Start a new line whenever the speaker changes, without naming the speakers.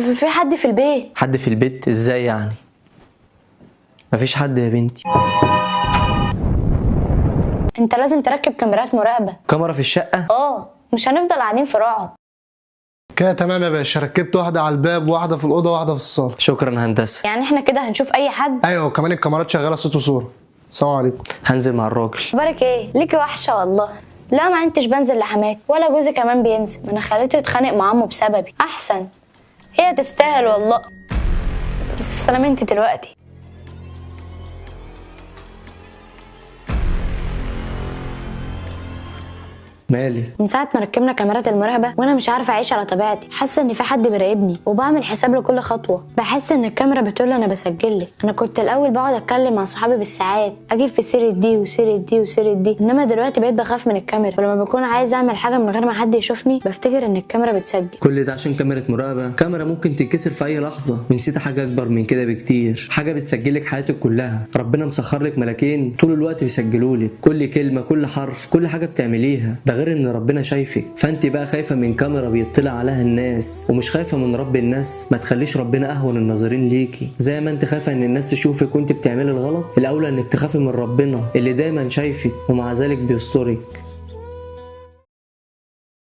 في حد في البيت.
حد في البيت ازاي يعني؟ مفيش حد يا بنتي.
انت لازم تركب كاميرات مراقبة.
كاميرا في الشقة؟
مش هنفضل قاعدين في رعب.
كده تمام يا باشا، ركبت واحده على الباب وواحده في الاوضه وواحده في الصاله.
شكرا هندسة.
يعني احنا كده هنشوف اي حد؟
ايوه، وكمان الكاميرات شغاله صوت وصوره. السلام عليكم.
هنزل مع الراجل.
بارك ايه ليكي وحشة والله. لا ما انتش بنزل لحماك ولا جوزي كمان بينزل، ما انا خليته يتخانق مع عمه بسببي. احسن، هي تستاهل والله. بس سلام انت دلوقتي.
مالي؟
من ساعة ما ركبنا كاميرات المراقبة وانا مش عارفة اعيش على طبيعتي، حاسة ان في حد بيراقبني وبعمل حساب لكل خطوة. بحس ان الكاميرا بتقول انا بسجلك. انا كنت الاول بقعد اتكلم مع صحابي بالساعات، اجيب في سيرة دي وسيرة دي وسيرة دي، انما دلوقتي بقيت بخاف من الكاميرا، ولما بكون عايز اعمل حاجة من غير ما حد يشوفني بفتكر ان الكاميرا بتسجل.
كل ده عشان كاميرا مراقبة؟ كاميرا ممكن تتكسر في اي لحظة. ونسيت حاجة اكبر من كده بكتير، حاجة بتسجلك حياتك كلها. ربنا مسخر لك ملاكين طول الوقت بيسجلولك كل كلمة، كل حرف، كل حاجة بتعمليها. ده غير ان ربنا شايفك. فانت بقى خايفة من كاميرا بيطلع عليها الناس ومش خايفة من رب الناس؟ ما تخليش ربنا اهون الناظرين ليكي. زي ما انت خايفة ان الناس تشوفك وانت بتعملي الغلط، الاولى انك تخافي من ربنا اللي دايما شايفك ومع ذلك بيسترك.